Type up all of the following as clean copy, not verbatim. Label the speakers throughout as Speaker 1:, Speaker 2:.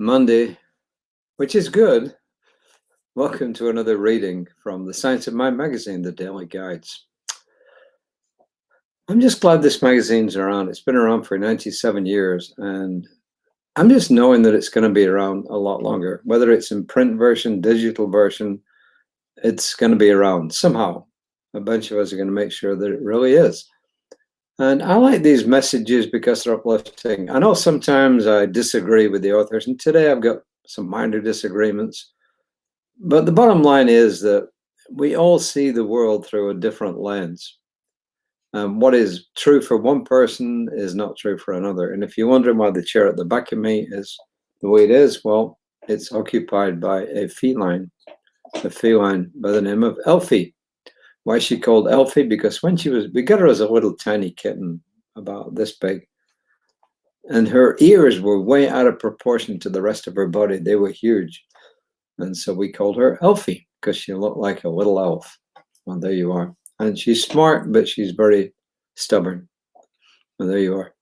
Speaker 1: Monday, which is good. Welcome to another reading from the Science of Mind magazine, the Daily Guides. I'm just glad this magazine's around. It's been around for 97 years, and I'm just knowing that it's going to be around a lot longer. Whether it's in print version, digital version, it's going to be around somehow. A bunch of us are going to make sure that it really is. And I like these messages because they're uplifting. I know sometimes I disagree with the authors, and today I've got some minor disagreements. But the bottom line is that we all see the world through a different lens. What is true for one person is not true for another. And if you're wondering why the chair at the back of me is the way it is, well, it's occupied by a feline by the name of Elfie. Why is she called Elfie? Because when we got her as a little tiny kitten, about this big, and her ears were way out of proportion to the rest of her body. They were huge. And so we called her Elfie because she looked like a little elf. Well, there you are. And she's smart, but she's very stubborn. Well, there you are.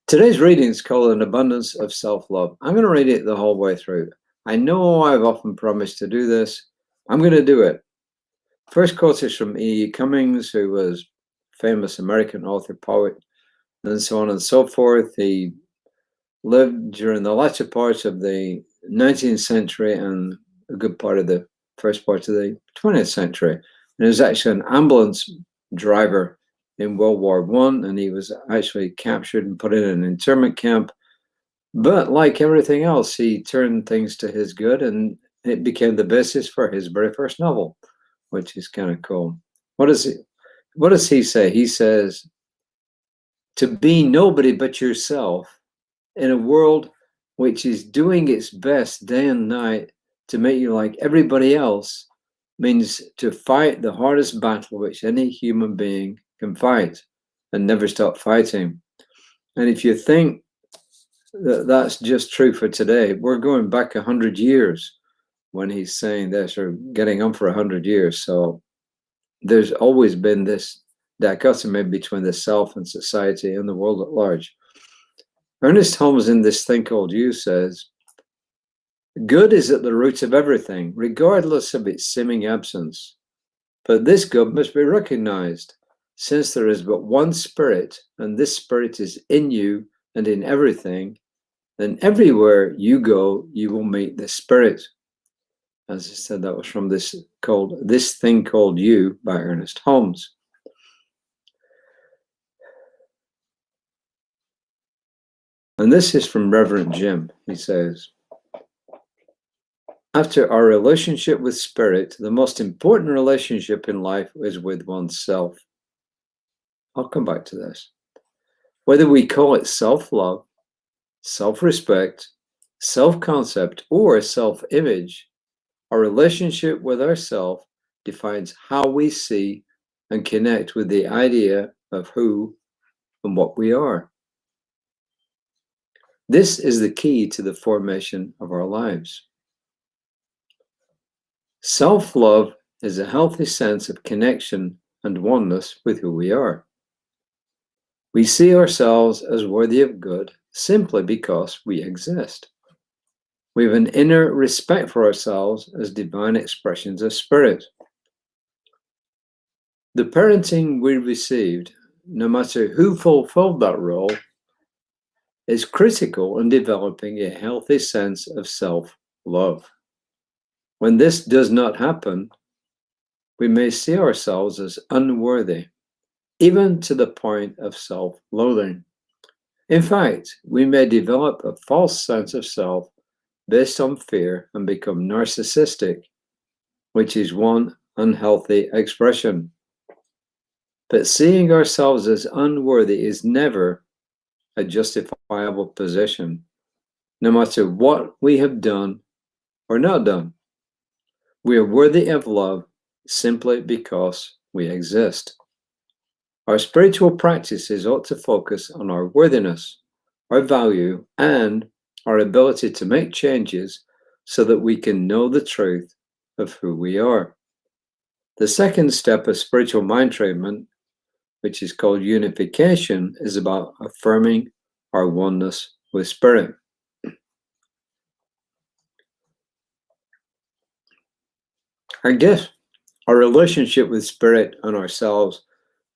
Speaker 1: Today's reading is called An Abundance of Self-Love. I'm going to read it the whole way through. I know I've often promised to do this. I'm going to do it. First quote is from E. Cummings, who was a famous American author, poet, and so on and so forth. He lived during the latter parts of the 19th century and a good part of the first part of the 20th century. And he was actually an ambulance driver in World War I, and he was actually captured and put in an internment camp. But like everything else, he turned things to his good, and it became the basis for his very first novel, which is kind of cool. What does he say? He says, to be nobody but yourself in a world which is doing its best day and night to make you like everybody else means to fight the hardest battle which any human being can fight and never stop fighting. And if you think that that's just true for today, we're going back 100 years when he's saying this, or getting on for 100 years. So there's always been this dichotomy between the self and society and the world at large. Ernest Holmes in This Thing Called You says, good is at the root of everything, regardless of its seeming absence. But this good must be recognized, since there is but one spirit, and this spirit is in you and in everything, then everywhere you go, you will meet this spirit. As I said, that was from This Thing Called You by Ernest Holmes. And this is from Reverend Jim. He says, after our relationship with spirit, the most important relationship in life is with oneself. I'll come back to this. Whether we call it self-love, self-respect, self-concept, or self-image, our relationship with ourself defines how we see and connect with the idea of who and what we are. This is the key to the formation of our lives. Self-love is a healthy sense of connection and oneness with who we are. We see ourselves as worthy of good simply because we exist. We have an inner respect for ourselves as divine expressions of spirit. The parenting we received, no matter who fulfilled that role, is critical in developing a healthy sense of self-love. When this does not happen, we may see ourselves as unworthy, even to the point of self-loathing. In fact, we may develop a false sense of self based on fear and become narcissistic, which is one unhealthy expression. But seeing ourselves as unworthy is never a justifiable position, no matter what we have done or not done. We are worthy of love simply because we exist. Our spiritual practices ought to focus on our worthiness, our value, and our ability to make changes so that we can know the truth of who we are. The second step of spiritual mind treatment, which is called unification, is about affirming our oneness with spirit. I guess our relationship with spirit and ourselves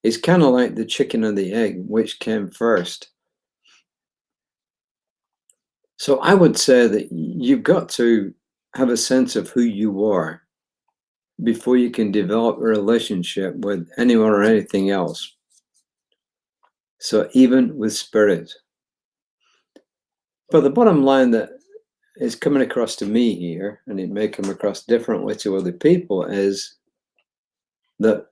Speaker 1: is kind of like the chicken and the egg, which came first. So I would say that you've got to have a sense of who you are before you can develop a relationship with anyone or anything else. So even with spirit. But the bottom line that is coming across to me here, and it may come across differently to other people, is that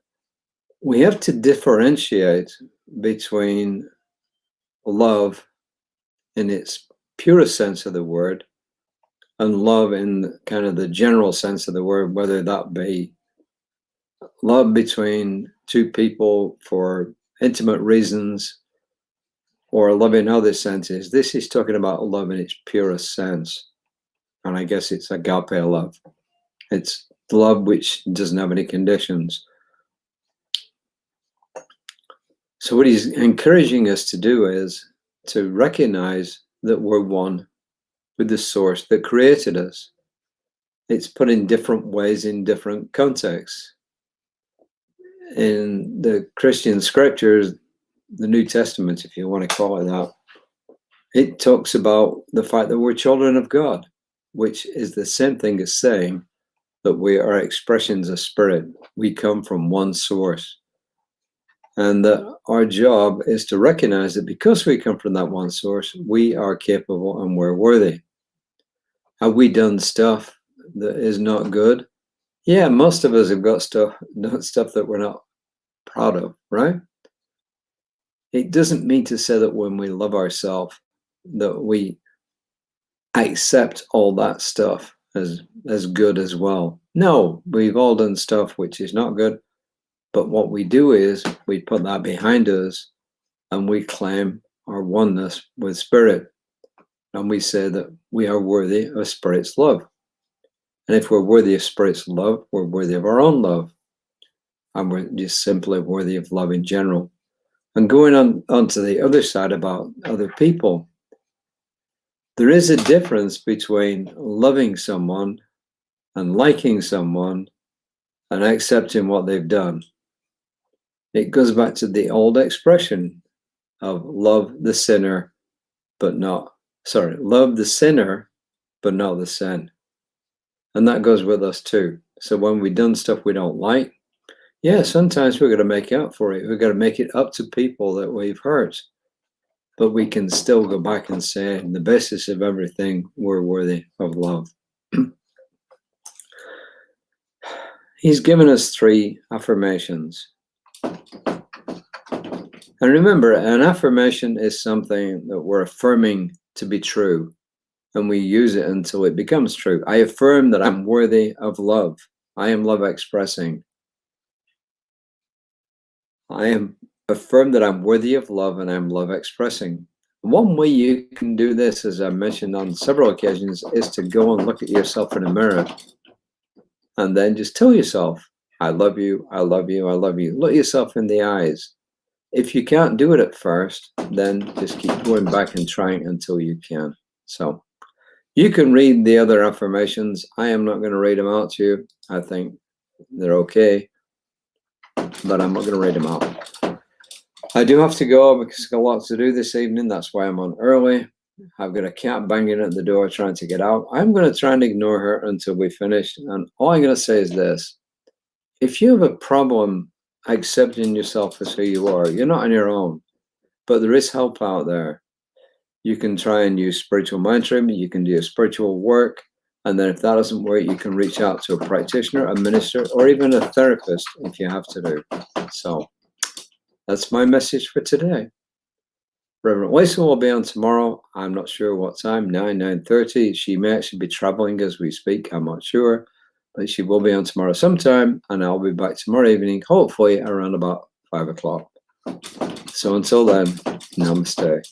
Speaker 1: we have to differentiate between love in its purest sense of the word and love in kind of the general sense of the word, whether that be love between two people for intimate reasons or love in other senses. This is talking about love in its purest sense. And I guess it's agape love. It's love which doesn't have any conditions. So what he's encouraging us to do is to recognize that we're one with the source that created us. It's put in different ways in different contexts. In the Christian scriptures, the New Testament, if you want to call it that, it talks about the fact that we're children of God, which is the same thing as saying that we are expressions of spirit. We come from one source. And that our job is to recognize that because we come from that one source, we are capable and we're worthy. Have we done stuff that is not good? Yeah, most of us have got stuff that we're not proud of, right? It doesn't mean to say that when we love ourselves that we accept all that stuff as good as well. No, we've all done stuff which is not good. But what we do is we put that behind us and we claim our oneness with spirit. And we say that we are worthy of spirit's love. And if we're worthy of spirit's love, we're worthy of our own love. And we're just simply worthy of love in general. And going on to the other side about other people, there is a difference between loving someone and liking someone and accepting what they've done. It goes back to the old expression of love the sinner, love the sinner, but not the sin. And that goes with us too. So when we've done stuff we don't like, yeah, sometimes we're going to make up for it. We're going to make it up to people that we've hurt. But we can still go back and say, on the basis of everything, we're worthy of love. He's given us 3 affirmations. And remember, an affirmation is something that we're affirming to be true, and we use it until it becomes true. I affirm that I'm worthy of love. I am love expressing. I am affirm that I'm worthy of love and I'm love expressing. One way you can do this, as I mentioned on several occasions, is to go and look at yourself in a mirror and then just tell yourself, I love you, I love you, I love you. Look yourself in the eyes. If you can't do it at first, then just keep going back and trying until you can. So you can read the other affirmations. I am not going to read them out to you. I think they're okay, but I'm not going to read them out. I do have to go because I've got a lot to do this evening. That's why I'm on early. I've got a cat banging at the door trying to get out. I'm going to try and ignore her until we finish. And all I'm going to say is this. If you have a problem accepting yourself as who you are, you're not on your own, but there is help out there. You can try and use spiritual mentoring, you can do spiritual work, and then if that doesn't work, you can reach out to a practitioner, a minister, or even a therapist if you have to do. So that's my message for today. Reverend Lisa will be on tomorrow. I'm not sure what time, 9:30. She may actually be traveling as we speak. I'm not sure. But she will be on tomorrow sometime, and I'll be back tomorrow evening, hopefully around about 5 o'clock. So until then, namaste.